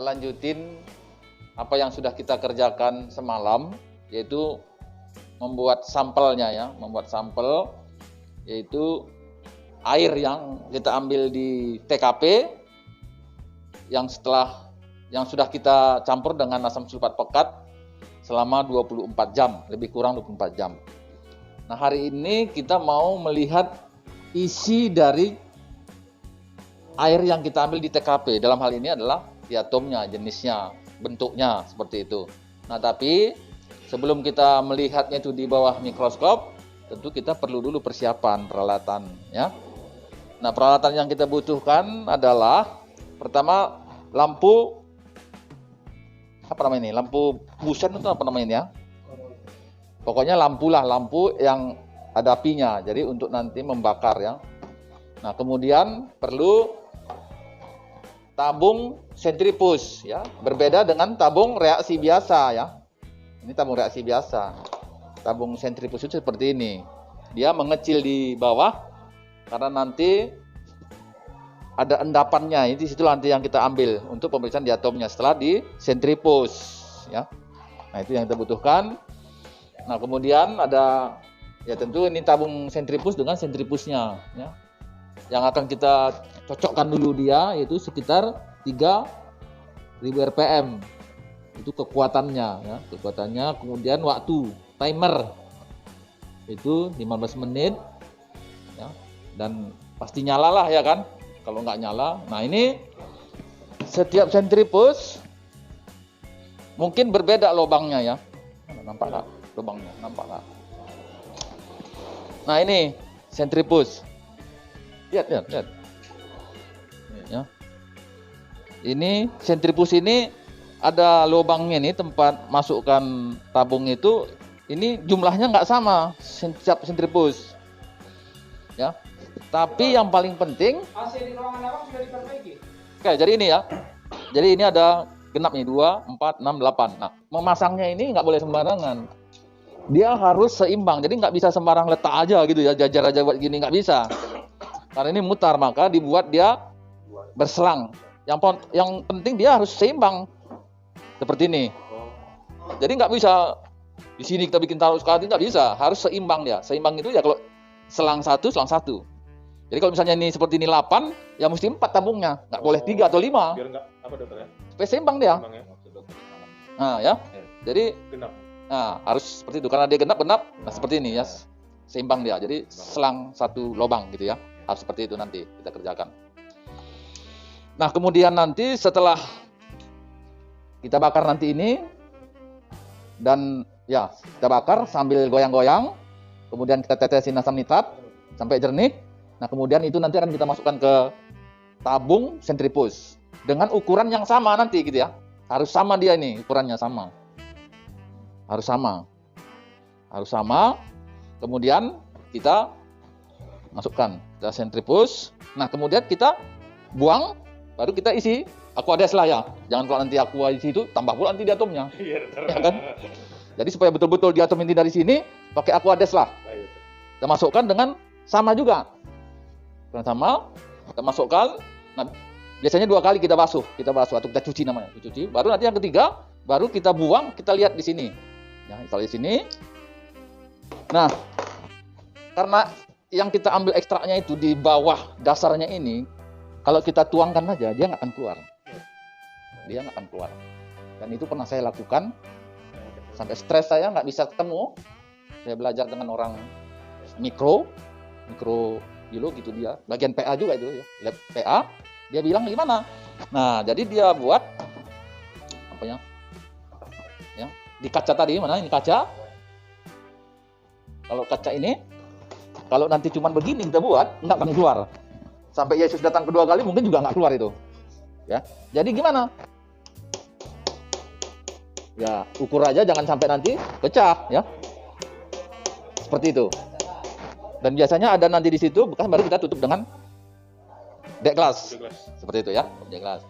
ngelanjutin apa yang sudah kita kerjakan semalam, yaitu membuat sampelnya ya, membuat sampel yaitu air yang kita ambil di TKP yang sudah kita campur dengan asam sulfat pekat selama 24 jam, lebih kurang 24 jam. Nah, hari ini kita mau melihat isi dari air yang kita ambil di TKP. Dalam hal ini adalah diatomnya, jenisnya, bentuknya seperti itu. Nah, tapi sebelum kita melihatnya itu di bawah mikroskop, tentu kita perlu dulu persiapan peralatan ya. Nah, peralatan yang kita butuhkan adalah pertama lampu lampu busen itu apa namanya ya? Pokoknya lampu yang ada apinya. Jadi untuk nanti membakar ya. Nah, kemudian perlu tabung sentrifus ya. Berbeda dengan tabung reaksi biasa ya. Ini tabung reaksi biasa. Tabung sentrifus itu seperti ini. Dia mengecil di bawah karena nanti ada endapannya. Ini di situ nanti yang kita ambil untuk pemeriksaan diatomnya setelah di sentrifus ya. Nah, itu yang kita butuhkan. Nah, kemudian ada ya tentu ini tabung sentrifus dengan sentrifusnya ya. Yang akan kita cocokkan dulu dia yaitu sekitar 3000 rpm. Itu kekuatannya ya, kekuatannya. Kemudian waktu timer itu 15 menit ya. Dan pasti nyala lah ya kan. Kalau nggak nyala, nah ini setiap sentrifus mungkin berbeda lubangnya ya. Nampak nggak lubangnya? Nampak nggak? Nah, ini sentrifus. Lihat. Ya. Ini sentrifus ini ada lubangnya nih, tempat masukkan tabung itu. Ini jumlahnya nggak sama setiap sentrifus. Ya. Tapi yang paling penting AC di ruangan abang sudah diperbaiki. Oke, jadi ini ya. Jadi ini ada genap nih 2, 4, 6, 8. Nah, memasangnya ini nggak boleh sembarangan. Dia harus seimbang. Jadi nggak bisa sembarang letak aja gitu ya, jajar aja buat gini, nggak bisa. Karena ini mutar, maka dibuat dia berselang. Yang penting dia harus seimbang. Seperti ini. Jadi nggak bisa di sini kita bikin taruh sekali, nggak bisa. Harus seimbang dia. Seimbang itu ya kalau selang satu. Jadi kalau misalnya ini seperti ini 8, ya mesti 4 tabungnya. Nggak boleh 3 atau 5. Biar nggak apa dokter ya? Supaya seimbang dia. Seimbang ya. Nah ya. Jadi Genap. nah, harus seperti itu. Karena dia genap. Nah seperti ini ya. Seimbang dia. Jadi selang satu lubang gitu ya. Harus seperti itu nanti kita kerjakan. Nah, kemudian nanti setelah kita bakar nanti ini. Dan ya, kita bakar sambil goyang-goyang. Kemudian kita tetesin asam nitrat sampai jernih. Nah, kemudian itu nanti akan kita masukkan ke tabung sentrifus dengan ukuran yang sama nanti gitu ya. Harus sama dia ini, ukurannya sama. Harus sama. Kemudian kita masukkan ke sentrifus. Nah, kemudian kita buang, baru kita isi aquades lah ya. Jangan kalau nanti aqua isi itu tambah pula nanti diatomnya. Iya, Ya kan? Jadi supaya betul-betul diatom inti dari sini pakai aquades lah. Kita masukkan dengan sama juga. Sama, kita masukkan. Nah, biasanya 2 kali kita basuh atau kita cuci namanya. Cuci. Baru nanti yang ketiga, baru kita buang, kita lihat di sini. Ya, kalau di sini. Nah, karena yang kita ambil ekstraknya itu di bawah dasarnya ini, kalau kita tuangkan aja, dia nggak akan keluar. Dan itu pernah saya lakukan. Sampai stres saya nggak bisa ketemu. Saya belajar dengan orang mikro biologi gitu dia. Bagian PA juga itu ya. Lab PA. Dia bilang gimana? Nah, jadi dia buat apa ya? Ya, di kaca tadi mana ini kaca? Kalau kaca ini, kalau nanti cuman begini kita buat, nggak akan keluar. Sampai Yesus datang kedua kali mungkin juga nggak keluar itu. Ya, jadi gimana? Ya, ukur aja jangan sampai nanti pecah ya. Seperti itu. Dan biasanya ada nanti di situ, bukan baru kita tutup dengan dek gelas. Seperti itu ya, objek gelas.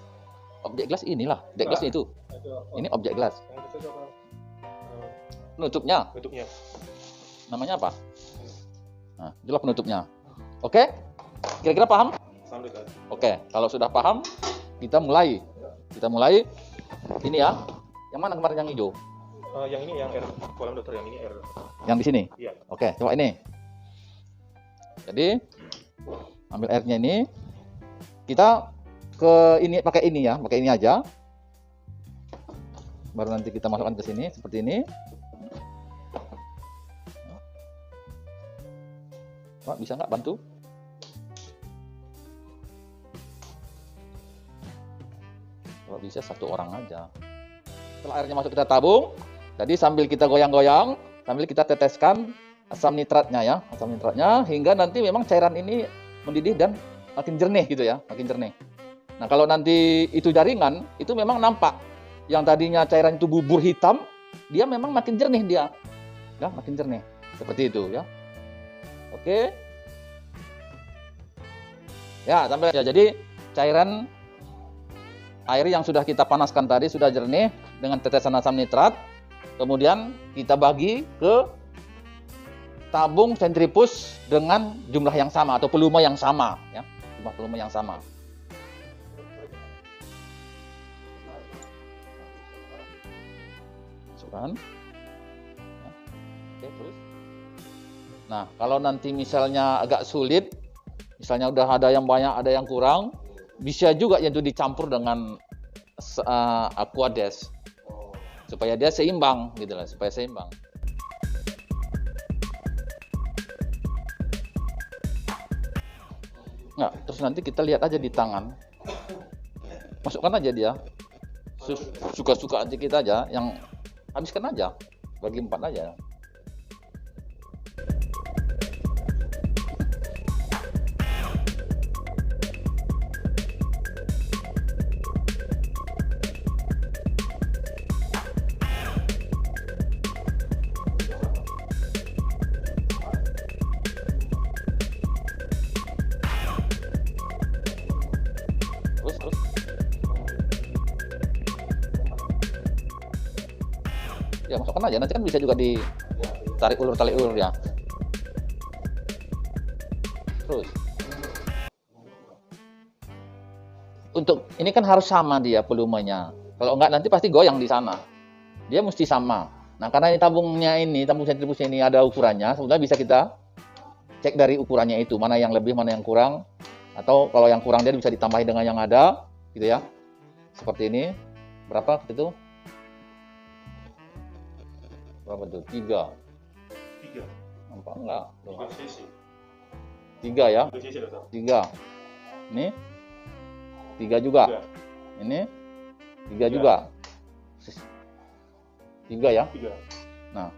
Objek gelas inilah, dek gelas itu. Ini objek gelas. Penutupnya. Namanya apa? Nah, itulah penutupnya. Oke? Kira-kira paham? Oke, kalau sudah paham, kita mulai. Ini ya. Yang mana kemarin yang hijau? Yang ini yang R kolam dokter, yang ini R. Yang di sini? Iya. Oke, coba ini. Jadi ambil airnya ini, kita ke ini pakai ini ya, pakai ini aja. Baru nanti kita masukkan ke sini seperti ini. Pak, bisa nggak bantu? Kalau bisa satu orang aja. Setelah airnya masuk kita tabung, jadi sambil kita goyang-goyang, sambil kita teteskan asam nitratnya ya, asam nitratnya hingga nanti memang cairan ini mendidih dan makin jernih gitu ya, makin jernih. Nah kalau nanti itu jaringan, itu memang nampak yang tadinya cairan itu bubur hitam, dia memang makin jernih dia, ya makin jernih seperti itu ya. Oke, ya sampai ya jadi cairan air yang sudah kita panaskan tadi sudah jernih dengan tetesan asam nitrat. Kemudian kita bagi ke tabung sentrifus dengan jumlah yang sama atau volume yang sama ya, jumlah volume yang sama. Masukkan. Ya. Oke, terus. Nah, kalau nanti misalnya agak sulit, misalnya udah ada yang banyak, ada yang kurang, bisa juga itu dicampur dengan Aquades supaya dia seimbang gitu lah, supaya seimbang. Nah, terus nanti kita lihat aja di tangan, masukkan aja dia, suka-suka aja kita aja, yang habiskan aja, bagi 4 aja. Terus. Ya masukkan aja, nanti kan bisa juga ditarik ulur ya. Terus untuk ini kan harus sama dia volumenya. Kalau enggak nanti pasti goyang di sana. Dia mesti sama. Nah karena ini tabung sentrifusnya ini ada ukurannya, sebenarnya bisa kita cek dari ukurannya itu mana yang lebih, mana yang kurang. Atau kalau yang kurang dia bisa ditambahi dengan yang ada, gitu ya. Seperti ini. Berapa itu? Berapa tuh? 3. Nampak enggak? 3 cc. 3 ya? 3 cc, dokter. 3. Ini 3 juga. 3. Ini 3 juga. 3 ya? 3. Nah.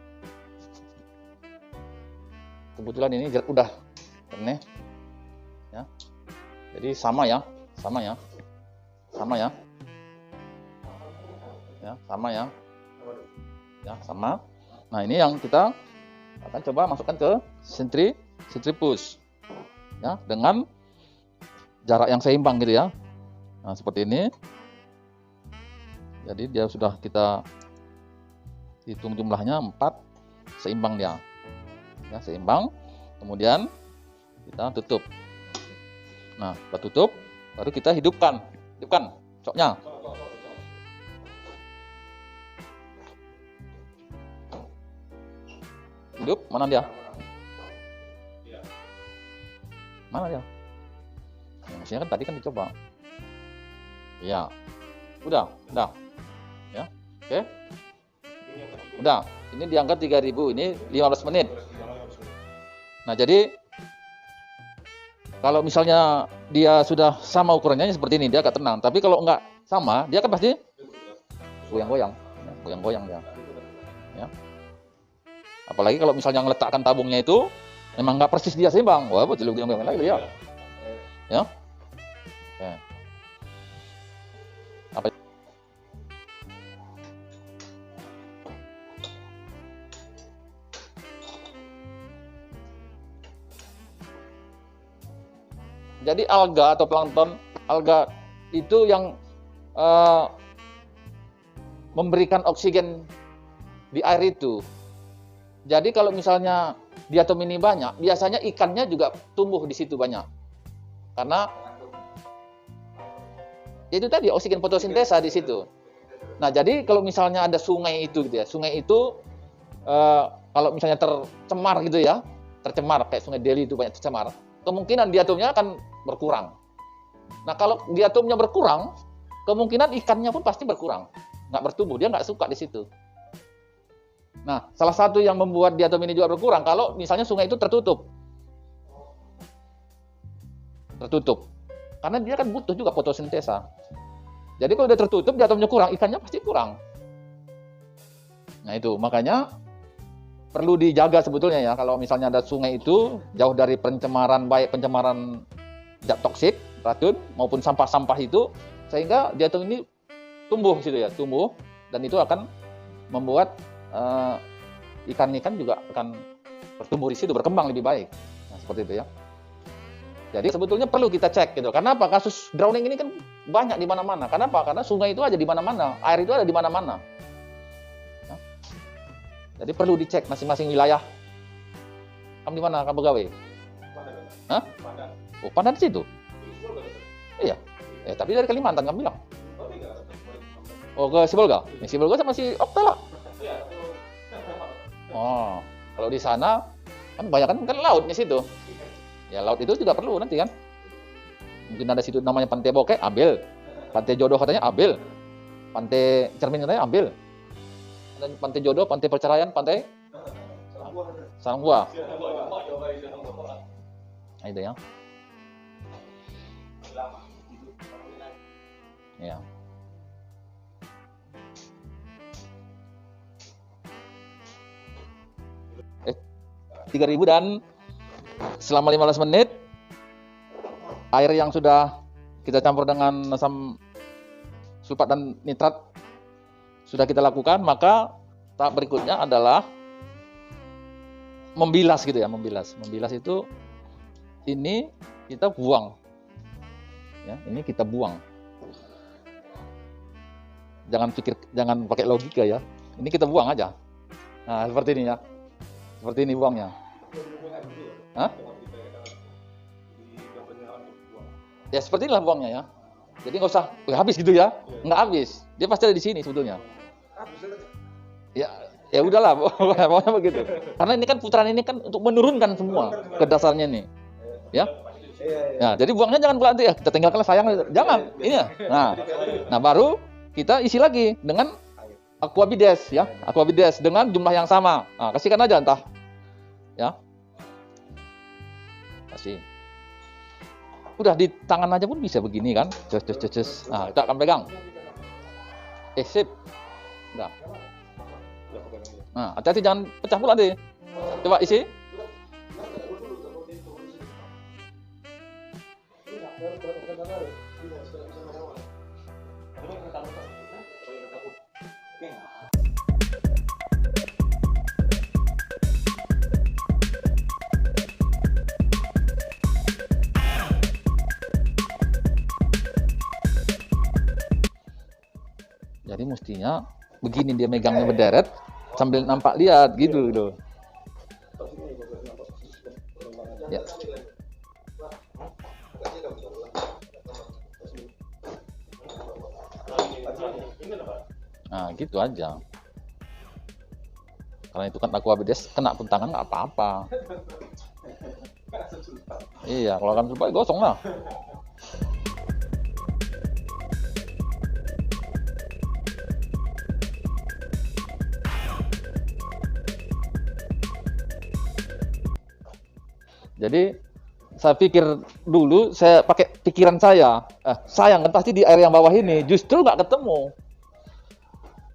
Kebetulan ini udah ini ya. Jadi sama ya. Ya, sama ya. Ya, sama. Nah, ini yang kita akan coba masukkan ke sentrifus. Ya, dengan jarak yang seimbang gitu ya. Nah, seperti ini. Jadi dia sudah kita hitung jumlahnya 4, seimbang dia. Ya, seimbang. Kemudian kita tutup. Nah, kita tutup, baru kita hidupkan coknya. Hidup, mana dia? Mana dia? Ya, maksudnya kan tadi kan dicoba. Ya, udah. Ya, oke. Udah, ini diangkat 3000, ini 15 menit. Nah, jadi kalau misalnya dia sudah sama ukurannya seperti ini, dia agak tenang. Tapi kalau enggak sama, dia kan pasti goyang-goyang dia. Ya. Apalagi kalau misalnya meletakkan tabungnya itu memang nggak persis dia seimbang, wah betul goyang-goyang lagi ya. Ya. Oke. Apa? Jadi alga atau plankton, alga itu yang memberikan oksigen di air itu. Jadi kalau misalnya diatom ini banyak, biasanya ikannya juga tumbuh di situ banyak. Karena itu tadi oksigen fotosintesa di situ. Nah, jadi kalau misalnya ada sungai itu gitu ya, sungai itu kalau misalnya tercemar gitu ya, tercemar kayak Sungai Deli itu banyak tercemar, kemungkinan diatomnya akan berkurang. Nah, kalau diatomnya berkurang, kemungkinan ikannya pun pasti berkurang, nggak bertumbuh, dia nggak suka di situ. Nah, salah satu yang membuat diatom ini juga berkurang kalau misalnya sungai itu tertutup. Karena dia kan butuh juga fotosintesa. Jadi kalau dia tertutup, diatomnya kurang, ikannya pasti kurang. Nah itu, makanya perlu dijaga sebetulnya ya, kalau misalnya ada sungai itu jauh dari pencemaran, baik pencemaran zat toksik, racun, maupun sampah-sampah itu, sehingga diatom ini tumbuh gitu ya, tumbuh, dan itu akan membuat ikan-ikan juga akan bertumbuh di situ, berkembang lebih baik. Nah seperti itu ya. Jadi sebetulnya perlu kita cek gitu. Kenapa kasus drowning ini kan banyak di mana-mana? Kenapa? Karena sungai itu ada di mana-mana, air itu ada di mana-mana. Nah, jadi perlu dicek masing-masing wilayah. Kamu di mana? Kamu pegawai? Hah? Oh, Pandan di situ? Iya. Tapi dari Kalimantan kamu bilang. Oh, ke Sibolga? Sibolga sama si Okta lah. Oh, kalau di sana kan banyak kan laut di situ. Ya laut itu juga perlu nanti kan. Mungkin ada situ namanya Pantai Bokeh, ambil. Pantai Jodoh katanya ambil. Pantai Cermin katanya ambil. Dan Pantai Jodoh, Pantai Perceraian, Pantai Sarangbuah. Nah, itu ya. Ya. 3.000 dan selama 15 menit air yang sudah kita campur dengan asam sulfat dan nitrat sudah kita lakukan, maka tahap berikutnya adalah membilas gitu ya, membilas itu ini kita buang ya, ini kita buang, jangan pakai logika ya, ini kita buang aja. Nah seperti ini ya, seperti ini buangnya. Hah? Ya seperti inilah buangnya ya. Jadi nggak usah habis gitu ya, nggak habis. Dia pasti ada di sini sebetulnya. Ya udahlah, pokoknya begitu. Karena ini kan putaran ini kan untuk menurunkan semua ke dasarnya nih, ya. Nah, jadi buangnya jangan pelan ya. Kita tinggalkan sayang, jangan. Ini ya. Nah baru kita isi lagi dengan aquabides ya, aquabides dengan jumlah yang sama. Nah, kasihkan aja entah, ya. Kasih. Udah di tangan aja pun bisa begini kan. Cus. Nah, kita akan pegang. Sip. Udah. Nah, hati-hati jangan pecah pula deh. Coba isi. Jadi mestinya begini dia megangnya berderet sambil nampak lihat gitu. Ya. Nah, gitu aja. Karena itu kan aquabides kena pun tangan nggak apa-apa. Iya, kalau kan supaya gosong lah. Jadi saya pikir dulu, saya pakai pikiran saya, sayang kan pasti di air yang bawah ini justru nggak ketemu.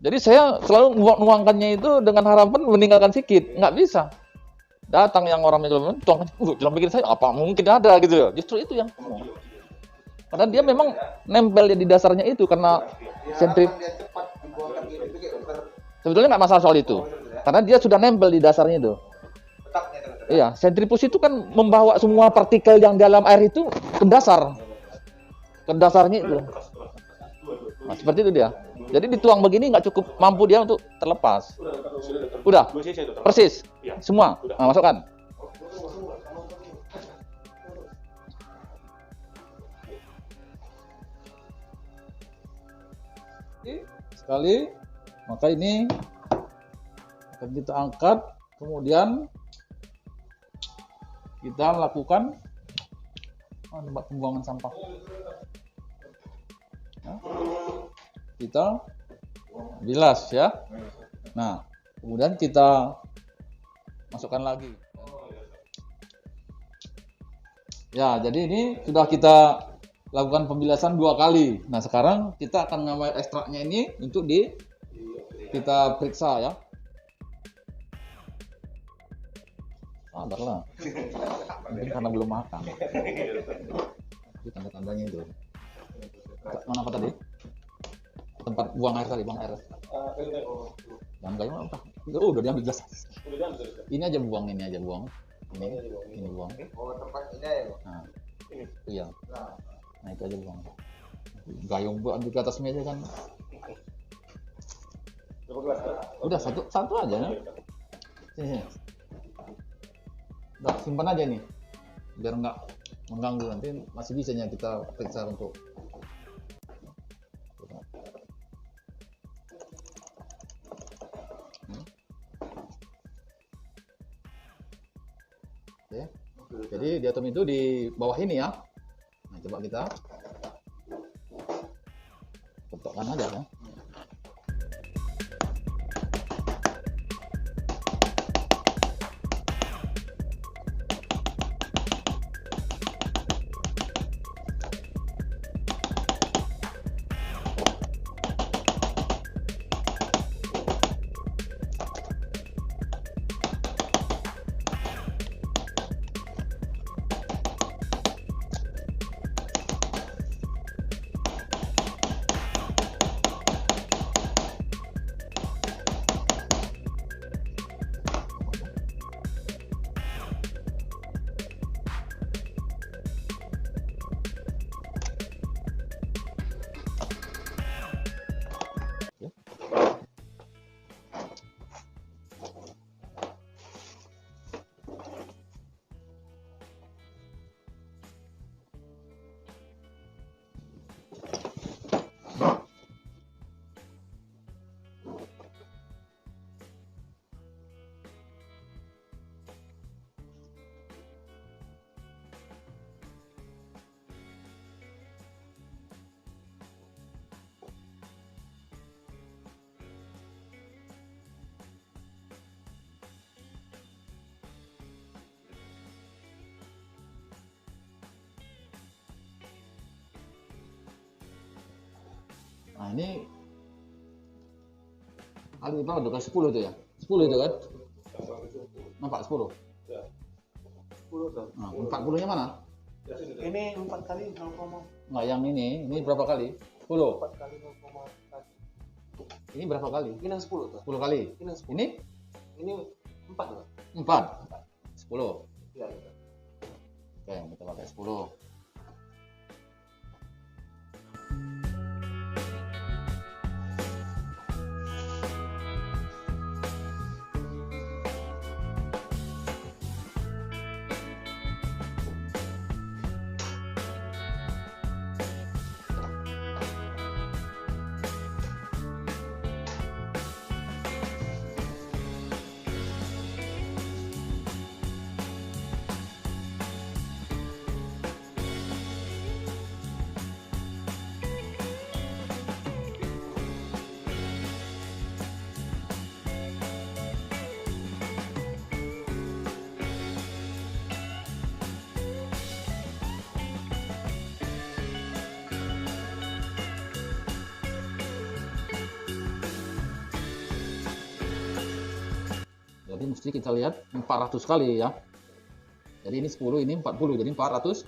Jadi saya selalu nuangkannya itu dengan harapan meninggalkan sedikit, nggak bisa. Datang yang orang dalam pikir saya apa mungkin ada gitu ya. Justru itu yang ketemu. Karena dia memang nempel di dasarnya itu karena sebetulnya nggak masalah soal itu, karena dia sudah nempel di dasarnya itu. Iya, sentrifus itu kan membawa semua partikel yang dalam air itu ke dasar. Ke dasarnya itu. Nah, seperti itu dia. Jadi dituang begini nggak cukup mampu dia untuk terlepas. Udah? Persis? Semua? Nah, masukkan. sekali, maka ini akan kita angkat, kemudian kita lakukan tempat pembuangan sampah. Nah, kita bilas ya. Nah, kemudian kita masukkan lagi. Ya, jadi ini sudah kita lakukan pembilasan 2 kali. Nah, sekarang kita akan ngambil ekstraknya ini untuk kita periksa ya. Sadarlah. Mungkin karena belum makan. Itu tanda-tandanya itu. Mana apa tadi? Tempat buang air tadi, buang air. Yang kayu apa? Udah diambil gas. Ini aja buang, ini aja buang. Ini buang. Oh, tempat ini ya. Nah, iya. Nah, itu aja buang. Gayung buat di atas meja kan. Udah satu aja ya. Sini. Udah simpan aja nih. Biar nggak mengganggu, nanti masih bisanya kita periksa untuk Oke. Jadi di atom itu di bawah ini ya. Nah, coba kita ketokkan aja ya. Nah, ini kali berapa tuh? Kali 10 itu ya? 10 itu kan? Nampak 10? 10 tuh. Nah, 40-nya mana? Ini 4 kali 0,4 Nggak, yang ini berapa kali? 10? kali 0,1. Ini berapa kali? Ini yang 10 tuh. 10 kali? Ini yang 10. Ini? Ini 4 tuh. 4? 10? Iya, iya. Oke, kita pakai 10. Jadi mesti kita lihat 400 kali ya. Jadi ini 10, ini 40, jadi 400.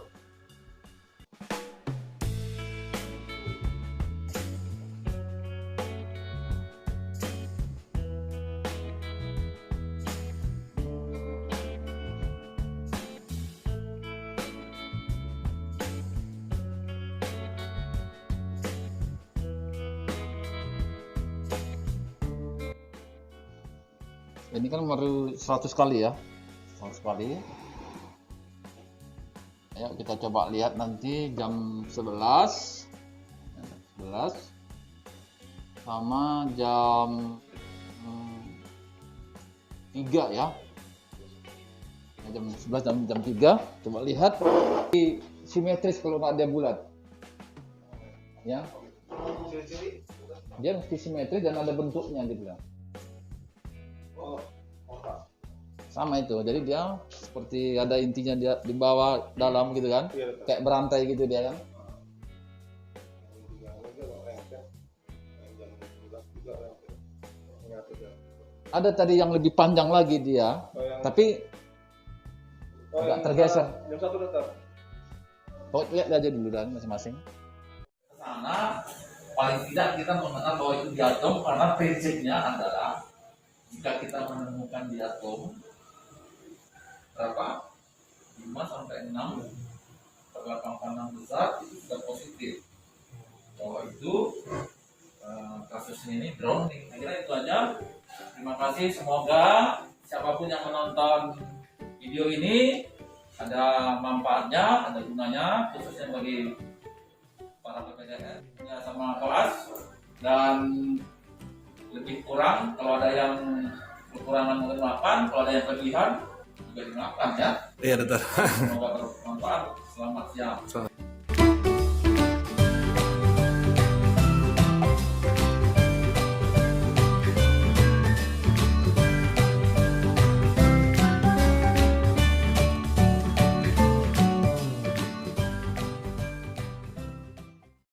Ini kan baru 100 kali ya. 100 kali. Ayo kita coba lihat nanti jam 11. 11. sama jam 3 ya. Jam 11 jam 3. Coba lihat simetris kalau nggak dia bulat. Ya. Dia mesti simetris dan ada bentuknya gitu lah. Sama itu, jadi dia seperti ada intinya dia di bawah dalam gitu kan, kayak berantai gitu dia kan. Ada tadi yang lebih panjang lagi dia, tapi agak tergeser. Jam 1 datang. Lihat aja dulu dan masing-masing. Karena paling tidak kita mengenal bahwa itu diatom karena prinsipnya adalah jika kita menemukan diatom berapa? 5 sampai 6 terlapang panang besar itu sudah positif bahwa itu kasusnya ini drowning. Kira itu aja. Terima kasih, semoga siapapun yang menonton video ini ada manfaatnya, ada gunanya khususnya bagi para PPDS ya, sama kelas. Dan lebih kurang kalau ada yang kekurangan mungkin maafkan, kalau ada yang kelebihan juga dimaafkan ya. Iya, dokter. Semoga bermanfaat. Selamat siang.